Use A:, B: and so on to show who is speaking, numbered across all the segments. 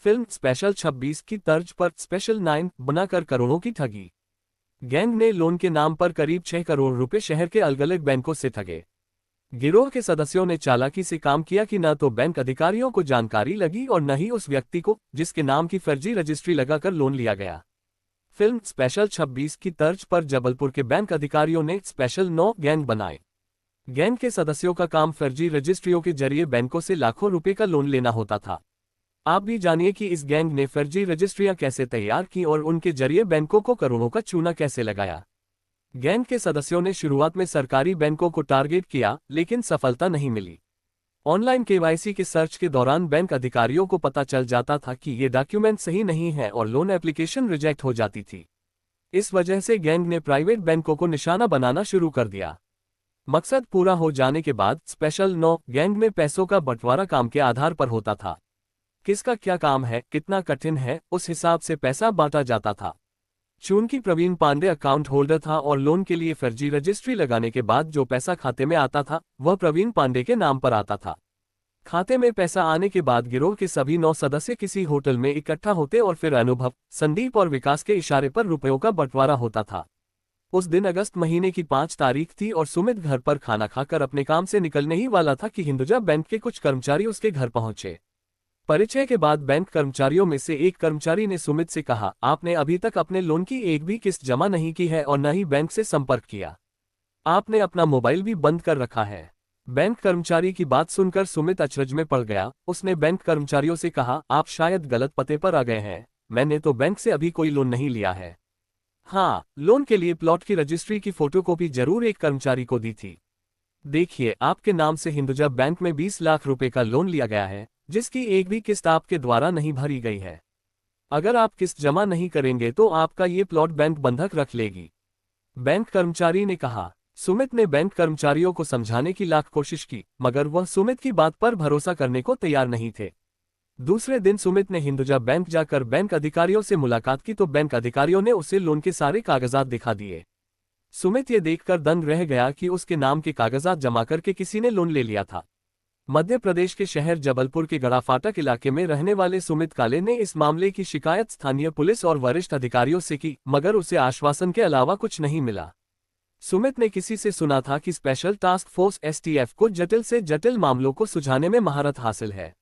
A: Film special 26 की तर्ज पर स्पेशल 9 बनाकर करोड़ों की ठगी। गैंग ने लोन के नाम पर करीब 6 करोड़ रुपए शहर के अलग अलग बैंकों से ठगे। गिरोह के सदस्यों ने चालाकी से काम किया कि न तो बैंक अधिकारियों को जानकारी लगी और न ही उस व्यक्ति को जिसके नाम की फर्जी रजिस्ट्री लगाकर लोन लिया गया। फिल्म स्पेशल 26 की तर्ज पर जबलपुर के बैंक अधिकारियों ने स्पेशल 9 गैंग बनाए। गैंग के सदस्यों का काम फर्जी रजिस्ट्रियों के जरिए बैंकों से लाखों रुपए का लोन लेना होता था। आप भी जानिए कि इस गैंग ने फर्जी रजिस्ट्रियां कैसे तैयार की और उनके जरिए बैंकों को करोड़ों का चूना कैसे लगाया। गैंग के सदस्यों ने शुरुआत में सरकारी बैंकों को टारगेट किया, लेकिन सफलता नहीं मिली। ऑनलाइन केवाईसी के सर्च के दौरान बैंक अधिकारियों को पता चल जाता था कि ये डॉक्यूमेंट सही नहीं है और लोन एप्लीकेशन रिजेक्ट हो जाती थी। इस वजह से गैंग ने प्राइवेट बैंकों को निशाना बनाना शुरू कर दिया। मकसद पूरा हो जाने के बाद स्पेशल 9 गैंग में पैसों का बंटवारा काम के आधार पर होता था। किसका क्या काम है, कितना कठिन है, उस हिसाब से पैसा बांटा जाता था। चूंकि प्रवीण पांडे अकाउंट होल्डर था और लोन के लिए फर्जी रजिस्ट्री लगाने के बाद जो पैसा खाते में आता था वह प्रवीण पांडे के नाम पर आता था। खाते में पैसा आने के बाद गिरोह के सभी 9 सदस्य किसी होटल में इकट्ठा होते और फिर अनुभव, संदीप और विकास के इशारे पर रुपयों का बंटवारा होता था। उस दिन अगस्त महीने की 5 तारीख थी और सुमित घर पर खाना खाकर अपने काम से निकलने ही वाला था कि हिंदुजा बैंक के कुछ कर्मचारी उसके घर पहुंचे। परिचय के बाद बैंक कर्मचारियों में से एक कर्मचारी ने सुमित से कहा, आपने अभी तक अपने लोन की एक भी किस्त जमा नहीं की है और न ही बैंक से संपर्क किया। आपने अपना मोबाइल भी बंद कर रखा है। बैंक कर्मचारी की बात सुनकर सुमित अचरज में पड़ गया। उसने बैंक कर्मचारियों से कहा, आप शायद गलत पते पर आ गए हैं। मैंने तो बैंक से अभी कोई लोन नहीं लिया है। हाँ, लोन के लिए प्लॉट की रजिस्ट्री की फोटोकॉपी जरूर एक कर्मचारी को दी थी। देखिए, आपके नाम से हिंदुजा बैंक में 20 लाख रुपए का लोन लिया गया है, जिसकी एक भी किस्त आपके द्वारा नहीं भरी गई है। अगर आप किस्त जमा नहीं करेंगे तो आपका ये प्लॉट बैंक बंधक रख लेगी। बैंक कर्मचारी ने कहा। सुमित ने बैंक कर्मचारियों को समझाने की लाख कोशिश की, मगर वह सुमित की बात पर भरोसा करने को तैयार नहीं थे। दूसरे दिन सुमित ने हिंदुजा बैंक जाकर बैंक अधिकारियों से मुलाकात की तो बैंक अधिकारियों ने उसे लोन के सारे कागजात दिखा दिए। सुमित ये देखकर दंग रह गया कि उसके नाम के कागजात जमा करके किसी ने लोन ले लिया था। मध्य प्रदेश के शहर जबलपुर के गड़ाफाटक इलाके में रहने वाले सुमित काले ने इस मामले की शिकायत स्थानीय पुलिस और वरिष्ठ अधिकारियों से की, मगर उसे आश्वासन के अलावा कुछ नहीं मिला। सुमित ने किसी से सुना था कि स्पेशल टास्क फोर्स एसटीएफ को जटिल से जटिल मामलों को सुलझाने में महारत हासिल है।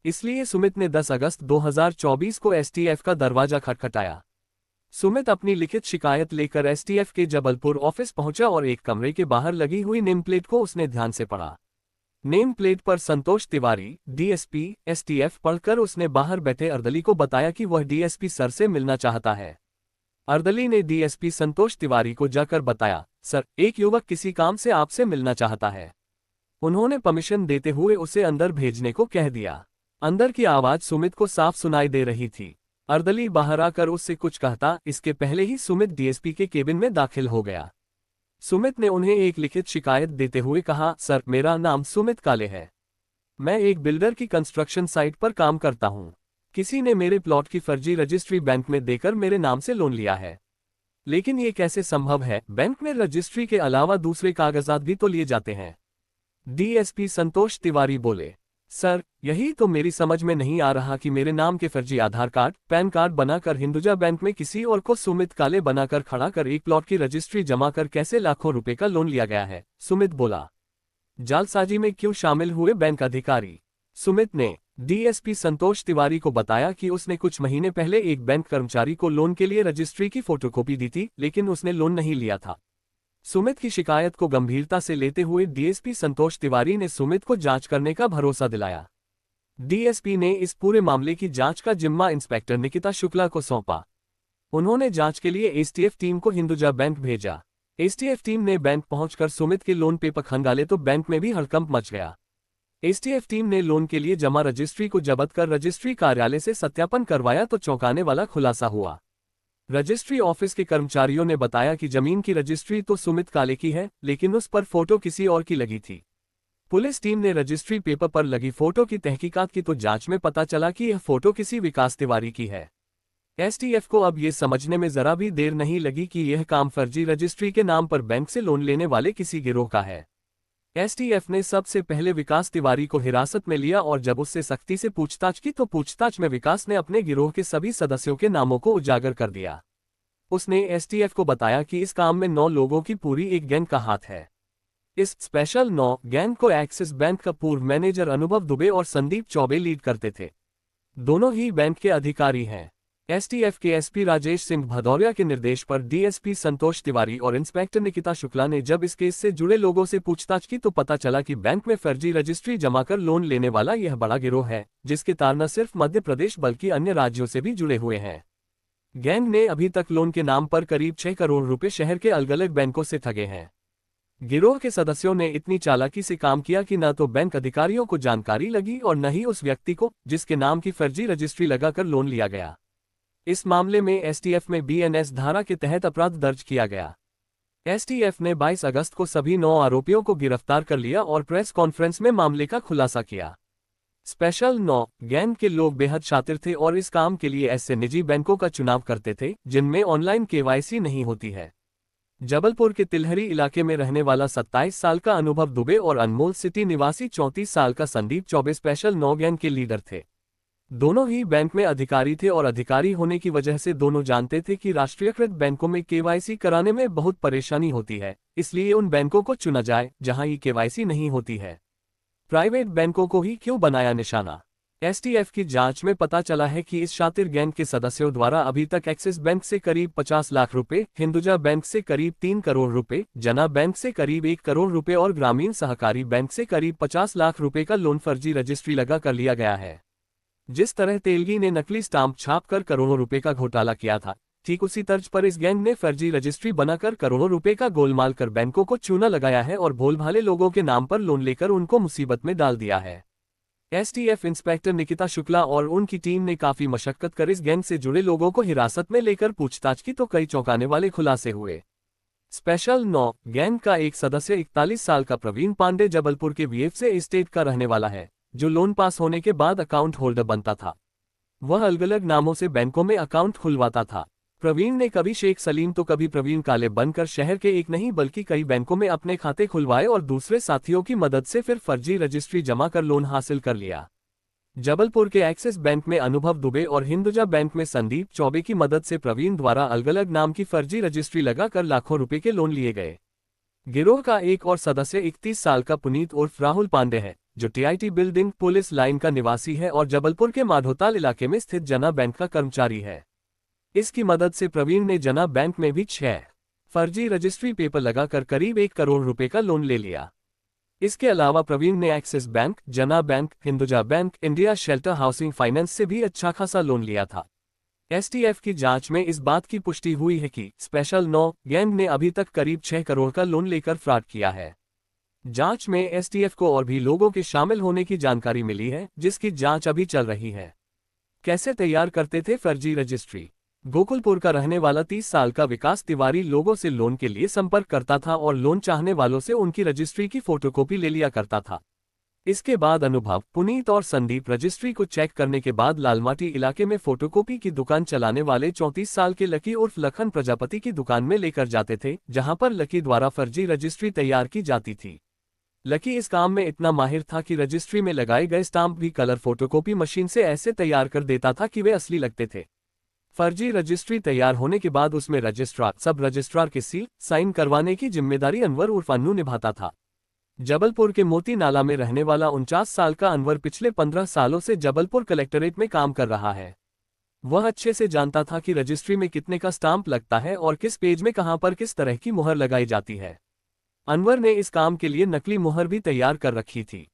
A: इसलिए सुमित ने 10 अगस्त 2024 को एसटीएफ का दरवाजा खटखटाया। सुमित अपनी लिखित शिकायत लेकर एसटीएफ के जबलपुर ऑफिस पहुंचा और एक कमरे के बाहर लगी हुई नेम प्लेट को उसने ध्यान से पढ़ा। नेम प्लेट पर संतोष तिवारी, डीएसपी, एसटीएफ पढ़कर उसने बाहर बैठे अर्दली को बताया कि वह डीएसपी सर से मिलना चाहता है। अर्दली ने डीएसपी संतोष तिवारी को जाकर बताया, सर, एक युवक किसी काम से आपसे मिलना चाहता है। उन्होंने परमिशन देते हुए उसे अंदर भेजने को कह दिया। अंदर की आवाज सुमित को साफ सुनाई दे रही थी। अर्दली बाहर आकर उससे कुछ कहता, इसके पहले ही सुमित डीएसपी के केबिन में दाखिल हो गया। सुमित ने उन्हें एक लिखित शिकायत देते हुए कहा, सर, मेरा नाम सुमित काले है। मैं एक बिल्डर की कंस्ट्रक्शन साइट पर काम करता हूं। किसी ने मेरे प्लॉट की फर्जी रजिस्ट्री बैंक में देकर मेरे नाम से लोन लिया है। लेकिन ये कैसे संभव है? बैंक में रजिस्ट्री के अलावा दूसरे कागजात भी तो लिए जाते हैं। डीएसपी संतोष तिवारी बोले, सर, यही तो मेरी समझ में नहीं आ रहा कि मेरे नाम के फर्जी आधार कार्ड, पैन कार्ड बनाकर हिंदुजा बैंक में किसी और को सुमित काले बनाकर खड़ा कर एक प्लॉट की रजिस्ट्री जमा कर कैसे लाखों रुपए का लोन लिया गया है। सुमित बोला। जालसाजी में क्यों शामिल हुए बैंक अधिकारी? सुमित ने डीएसपी संतोष तिवारी को बताया कि उसने कुछ महीने पहले एक बैंक कर्मचारी को लोन के लिए रजिस्ट्री की फोटोकॉपी दी थी, लेकिन उसने लोन नहीं लिया था। सुमित की शिकायत को गंभीरता से लेते हुए डीएसपी संतोष तिवारी ने सुमित को जांच करने का भरोसा दिलाया। डीएसपी ने इस पूरे मामले की जांच का जिम्मा इंस्पेक्टर निकिता शुक्ला को सौंपा। उन्होंने जांच के लिए एसटीएफ टीम को हिंदुजा बैंक भेजा। एसटीएफ टीम ने बैंक पहुंचकर सुमित के लोन पेपर खंगाले तो बैंक में भी हड़कंप मच गया। एसटीएफ टीम ने लोन के लिए जमा रजिस्ट्री को जब्त कर रजिस्ट्री कार्यालय से सत्यापन करवाया तो चौंकाने वाला खुलासा हुआ। रजिस्ट्री ऑफिस के कर्मचारियों ने बताया कि जमीन की रजिस्ट्री तो सुमित काले की है, लेकिन उस पर फोटो किसी और की लगी थी। पुलिस टीम ने रजिस्ट्री पेपर पर लगी फोटो की तहकीकात की तो जांच में पता चला कि यह फोटो किसी विकास तिवारी की है। एसटीएफ को अब यह समझने में जरा भी देर नहीं लगी कि यह काम फर्जी रजिस्ट्री के नाम पर बैंक से लोन लेने वाले किसी गिरोह का है। एसटीएफ ने सबसे पहले विकास तिवारी को हिरासत में लिया और जब उससे सख्ती से पूछताछ की तो पूछताछ में विकास ने अपने गिरोह के सभी सदस्यों के नामों को उजागर कर दिया। उसने एसटीएफ को बताया कि इस काम में 9 लोगों की पूरी एक गैंग का हाथ है। इस स्पेशल 9 गैंग को एक्सिस बैंक का पूर्व मैनेजर अनुभव दुबे और संदीप चौबे लीड करते थे। दोनों ही बैंक के अधिकारी हैं। एसटीएफ के एसपी राजेश सिंह भदौरिया के निर्देश पर डीएसपी संतोष तिवारी और इंस्पेक्टर निकिता शुक्ला ने जब इस केस से जुड़े लोगों से पूछताछ की तो पता चला कि बैंक में फर्जी रजिस्ट्री जमा कर लोन लेने वाला यह बड़ा गिरोह है, जिसके तार न सिर्फ मध्य प्रदेश बल्कि अन्य राज्यों से भी जुड़े हुए हैं। गैंग ने अभी तक लोन के नाम पर करीब 6 करोड़ रुपए शहर के अलग अलग बैंकों से ठगे हैं। गिरोह के सदस्यों ने इतनी चालाकी से काम किया कि न तो बैंक अधिकारियों को जानकारी लगी और न ही उस व्यक्ति को जिसके नाम की फर्जी रजिस्ट्री लगाकर लोन लिया गया। इस मामले में एसटीएफ में बीएनएस धारा के तहत अपराध दर्ज किया गया। एसटीएफ ने 22 अगस्त को सभी 9 आरोपियों को गिरफ्तार कर लिया और प्रेस कॉन्फ्रेंस में मामले का खुलासा किया। स्पेशल 9 गैंग के लोग बेहद शातिर थे और इस काम के लिए ऐसे निजी बैंकों का चुनाव करते थे जिनमें ऑनलाइन केवाईसी नहीं होती है। जबलपुर के तिलहरी इलाके में रहने वाला 27 साल का अनुभव दुबे और अनमोल सिटी निवासी 34 साल का संदीप चौबे स्पेशल 9 गैंग के लीडर थे। दोनों ही बैंक में अधिकारी थे और अधिकारी होने की वजह से दोनों जानते थे कि राष्ट्रीयकृत बैंकों में केवाईसी कराने में बहुत परेशानी होती है, इसलिए उन बैंकों को चुना जाए जहां ये केवाईसी नहीं होती है। प्राइवेट बैंकों को ही क्यों बनाया निशाना? एसटीएफ की जांच में पता चला है कि इस शातिर गैंग के सदस्यों द्वारा अभी तक एक्सिस बैंक से करीब 50 लाख रुपए, हिंदुजा बैंक से करीब 3 करोड़ रुपए, जना बैंक से करीब 1 करोड़ रुपए और ग्रामीण सहकारी बैंक से करीब 50 लाख रुपए का लोन फर्जी रजिस्ट्री लगा कर लिया गया है। जिस तरह तेलगी ने नकली स्टाम्प छापकर करोड़ों रुपए का घोटाला किया था, ठीक उसी तर्ज पर इस गैंग ने फर्जी रजिस्ट्री बनाकर करोड़ों रुपए का गोलमाल कर बैंकों को चूना लगाया है और भोलभाले लोगों के नाम पर लोन लेकर उनको मुसीबत में डाल दिया है। एसटीएफ इंस्पेक्टर निकिता शुक्ला और उनकी टीम ने काफी मशक्कत कर इस गैंग से जुड़े लोगों को हिरासत में लेकर पूछताछ की तो कई चौंकाने वाले खुलासे हुए। स्पेशल 9 गैंग का एक सदस्य 41 साल का प्रवीण पांडे जबलपुर के वीएफसी एस्टेट का रहने वाला है, जो लोन पास होने के बाद अकाउंट होल्डर बनता था। वह अलग अलग नामों से बैंकों में अकाउंट खुलवाता था। प्रवीण ने कभी शेख सलीम तो कभी प्रवीण काले बनकर शहर के एक नहीं बल्कि कई बैंकों में अपने खाते खुलवाए और दूसरे साथियों की मदद से फिर फर्जी रजिस्ट्री जमा कर लोन हासिल कर लिया। जबलपुर के एक्सिस बैंक में अनुभव दुबे और हिंदुजा बैंक में संदीप चौबे की मदद से प्रवीण द्वारा अलग अलग नाम की फर्जी रजिस्ट्री लगाकर लाखों रुपए के लोन लिए गए। गिरोह का एक और सदस्य 31 साल का पुनीत उर्फ राहुल पांडे है, जो टीआईटी बिल्डिंग पुलिस लाइन का निवासी है और जबलपुर के माधोताल इलाके में स्थित जना बैंक का कर्मचारी है। इसकी मदद से प्रवीण ने जना बैंक में भी 6 फर्जी रजिस्ट्री पेपर लगाकर करीब 1 करोड़ रुपए का लोन ले लिया। इसके अलावा प्रवीण ने एक्सिस बैंक, जना bank, Hinduja bank, India shelter housing finance से भी अच्छा खासा लोन लिया था। एसटीएफ की जांच में इस बात की पुष्टि हुई है कि स्पेशल 9 गैंग ने अभी तक करीब 6 करोड़ का लोन लेकर फ्रॉड किया है। जांच में एसटीएफ को और भी लोगों के शामिल होने की जानकारी मिली है, जिसकी जांच अभी चल रही है। कैसे तैयार करते थे फर्जी रजिस्ट्री? गोकुलपुर का रहने वाला 30 साल का विकास तिवारी लोगों से लोन के लिए संपर्क करता था और लोन चाहने वालों से उनकी रजिस्ट्री की फोटोकॉपी ले लिया करता था। इसके बाद अनुभव, पुनीत और संदीप रजिस्ट्री को चेक करने के बाद लालमाटी इलाके में फोटोकॉपी की दुकान चलाने वाले 34 साल के लकी उर्फ लखन प्रजापति की दुकान में लेकर जाते थे, जहां पर लकी द्वारा फर्जी रजिस्ट्री तैयार की जाती थी। लकी इस काम में इतना माहिर था कि रजिस्ट्री में लगाए गए स्टाम्प भी कलर फोटोकॉपी मशीन से ऐसे तैयार कर देता था कि वे असली लगते थे। फर्जी रजिस्ट्री तैयार होने के बाद उसमें रजिस्ट्रार, सब रजिस्ट्रार के सील साइन करवाने की जिम्मेदारी अनवर उर्फ अन्नू निभाता था। जबलपुर के मोती नाला में रहने वाला 49 साल का अनवर पिछले 15 सालों से जबलपुर कलेक्टरेट में काम कर रहा है। वह अच्छे से जानता था कि रजिस्ट्री में कितने का स्टाम्प लगता है और किस पेज में कहां पर किस तरह की मुहर लगाई जाती है। अनवर ने इस काम के लिए नकली मुहर भी तैयार कर रखी थी।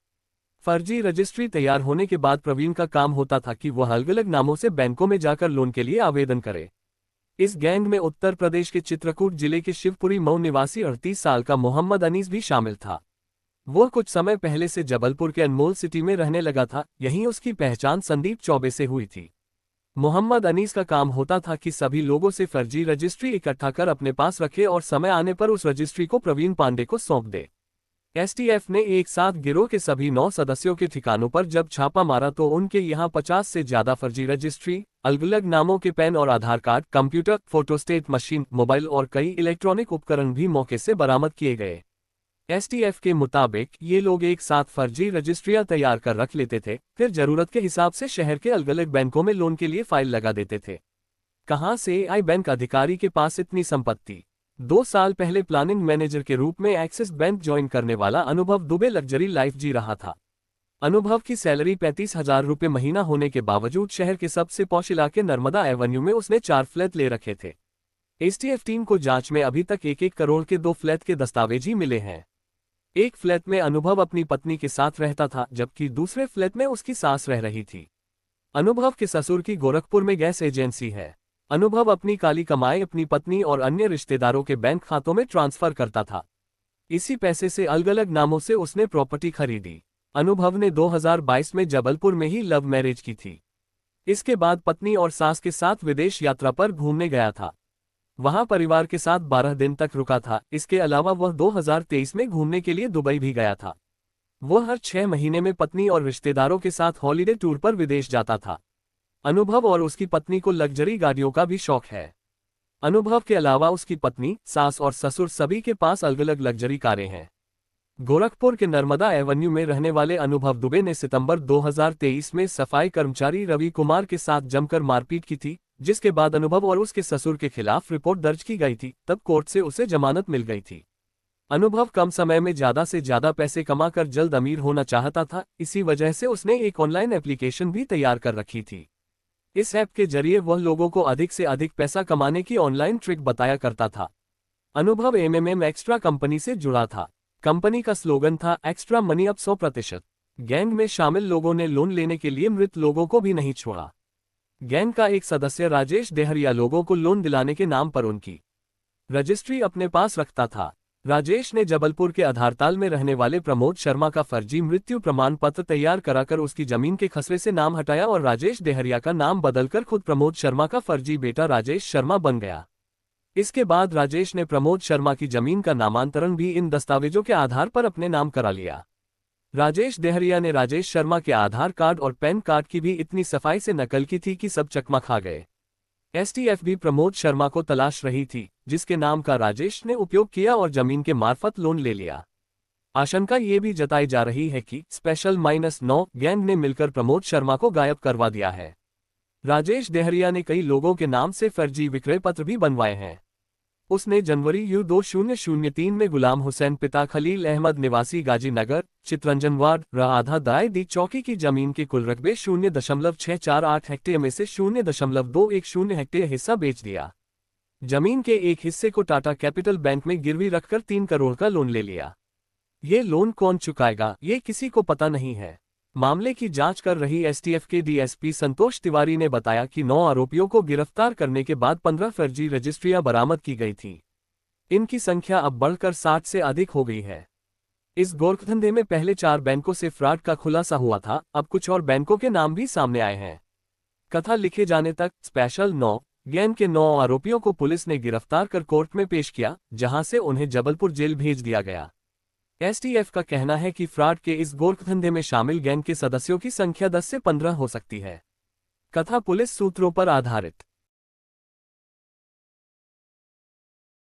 A: फर्जी रजिस्ट्री तैयार होने के बाद प्रवीण का काम होता था कि वह अलग अलग नामों से बैंकों में जाकर लोन के लिए आवेदन करे। इस गैंग में उत्तर प्रदेश के चित्रकूट जिले के शिवपुरी मऊ निवासी 38 साल का मोहम्मद अनीस भी शामिल था। वह कुछ समय पहले से जबलपुर के अनमोल सिटी में रहने लगा था, यहीं उसकी पहचान संदीप चौबे से हुई थी। मोहम्मद अनीस का काम होता था कि सभी लोगों से फर्जी रजिस्ट्री इकट्ठा कर अपने पास रखे और समय आने पर उस रजिस्ट्री को प्रवीण पांडे को सौंप दे। एसटीएफ ने एक साथ गिरोह के सभी 9 सदस्यों के ठिकानों पर जब छापा मारा तो उनके यहां 50 से ज्यादा फर्जी रजिस्ट्री, अलग अलग नामों के पेन और Aadhaar card, computer, photostat machine, mobile और कई इलेक्ट्रॉनिक उपकरण भी मौके से बरामद किए गए। एसटीएफ के मुताबिक ये लोग एक साथ फर्जी रजिस्ट्रियां तैयार कर रख लेते थे, फिर जरूरत के हिसाब से शहर के अलग अलग बैंकों में लोन के लिए फाइल लगा देते थे। कहां से आई बैंक अधिकारी के पास इतनी संपत्ति? 2 साल पहले प्लानिंग मैनेजर के रूप में एक्सिस बैंक ज्वाइन करने वाला अनुभव दुबे लग्जरी लाइफ जी रहा था। अनुभव की सैलरी 35,000 रुपये महीना होने के बावजूद शहर के सबसे पॉश इलाके नर्मदा एवेन्यू में उसने 4 फ्लैट ले रखे थे। एसटीएफ टीम को जांच में अभी तक 1-1 करोड़ के 2 फ्लैट के दस्तावेज ही मिले हैं। एक फ्लैट में अनुभव अपनी पत्नी के साथ रहता था, जबकि दूसरे फ्लैट में उसकी सास रह रही थी। अनुभव के ससुर की गोरखपुर में गैस एजेंसी है। अनुभव अपनी काली कमाई अपनी पत्नी और अन्य रिश्तेदारों के बैंक खातों में ट्रांसफर करता था। इसी पैसे से अलग अलग नामों से उसने प्रॉपर्टी खरीदी। अनुभव ने 2022 में जबलपुर में ही लव मैरिज की थी। इसके बाद पत्नी और सास के साथ विदेश यात्रा पर घूमने गया था। वहां परिवार के साथ 12 दिन तक रुका था। इसके अलावा वह 2023 में घूमने के लिए दुबई भी गया था। वह हर 6 महीने में पत्नी और रिश्तेदारों के साथ हॉलिडे टूर पर विदेश जाता था। अनुभव और उसकी पत्नी को लग्जरी गाड़ियों का भी शौक है। अनुभव के अलावा उसकी पत्नी, सास और ससुर सभी के पास अलग अलग लग्जरी कारें हैं। गोरखपुर के नर्मदा एवेन्यू में रहने वाले अनुभव दुबे ने सितंबर 2023 में सफाई कर्मचारी रवि कुमार के साथ जमकर मारपीट की थी, जिसके बाद अनुभव और उसके ससुर के खिलाफ रिपोर्ट दर्ज की गई थी। तब कोर्ट से उसे जमानत मिल गई थी। अनुभव कम समय में ज्यादा से ज्यादा पैसे कमाकर जल्द अमीर होना चाहता था। इसी वजह से उसने एक ऑनलाइन एप्लीकेशन भी तैयार कर रखी थी। इस ऐप के जरिए वह लोगों को अधिक से अधिक पैसा कमाने की ऑनलाइन ट्रिक बताया करता था। अनुभव एमएमएम एक्स्ट्रा कंपनी से जुड़ा था। कंपनी का स्लोगन था एक्स्ट्रा मनी अप 100%। गैंग में शामिल लोगों ने लोन लेने के लिए मृत लोगों को भी नहीं छोड़ा। गैंग का एक सदस्य राजेश देहरिया लोगों को लोन दिलाने के नाम पर उनकी रजिस्ट्री अपने पास रखता था। राजेश ने जबलपुर के आधारताल में रहने वाले प्रमोद शर्मा का फर्जी मृत्यु प्रमाण पत्र तैयार कराकर उसकी जमीन के खसरे से नाम हटाया और राजेश देहरिया का नाम बदलकर खुद प्रमोद शर्मा का फर्जी बेटा राजेश शर्मा बन गया। इसके बाद राजेश ने प्रमोद शर्मा की जमीन का नामांतरण भी इन दस्तावेजों के आधार पर अपने नाम करा लिया। राजेश देहरिया ने राजेश शर्मा के आधार कार्ड और पैन कार्ड की भी इतनी सफाई से नकल की थी कि सब चकमा खा गए। एसटीएफ भी प्रमोद शर्मा को तलाश रही थी, जिसके नाम का राजेश ने उपयोग किया और जमीन के मार्फत लोन ले लिया। आशंका ये भी जताई जा रही है कि स्पेशल-9 गैंग ने मिलकर प्रमोद शर्मा को गायब करवा दिया है। राजेश देहरिया ने कई लोगों के नाम से फर्जी विक्रय पत्र भी बनवाए हैं। उसने जनवरी 2003 में गुलाम हुसैन पिता खलील अहमद निवासी गाजीनगर, चितरंजन वार्ड, आधा दाए दी चौकी की जमीन के कुल रकबे 0.648 हेक्टेयर में से 0.210 हेक्टेयर हिस्सा बेच दिया। जमीन के एक हिस्से को टाटा कैपिटल बैंक में गिरवी रखकर 3 करोड़ का लोन ले लिया। ये लोन कौन चुकाएगा, ये किसी को पता नहीं है। मामले की जांच कर रही एसटीएफ के डीएसपी संतोष तिवारी ने बताया कि 9 आरोपियों को गिरफ्तार करने के बाद 15 फर्जी रजिस्ट्रियां बरामद की गई थीं। इनकी संख्या अब बढ़कर 60 से अधिक हो गई है। इस गोरखधंधे में पहले 4 बैंकों से फ्रॉड का खुलासा हुआ था, अब कुछ और बैंकों के नाम भी सामने आए हैं। कथा लिखे जाने तक स्पेशल-9 गैंग के 9 आरोपियों को पुलिस ने गिरफ्तार कर कोर्ट में पेश किया, जहां से उन्हें जबलपुर जेल भेज दिया गया। एसटीएफ का कहना है कि फ्रॉड के इस गोरखधंधे में शामिल गैंग के सदस्यों की संख्या 10 से 15 हो सकती है। कथा पुलिस सूत्रों पर आधारित।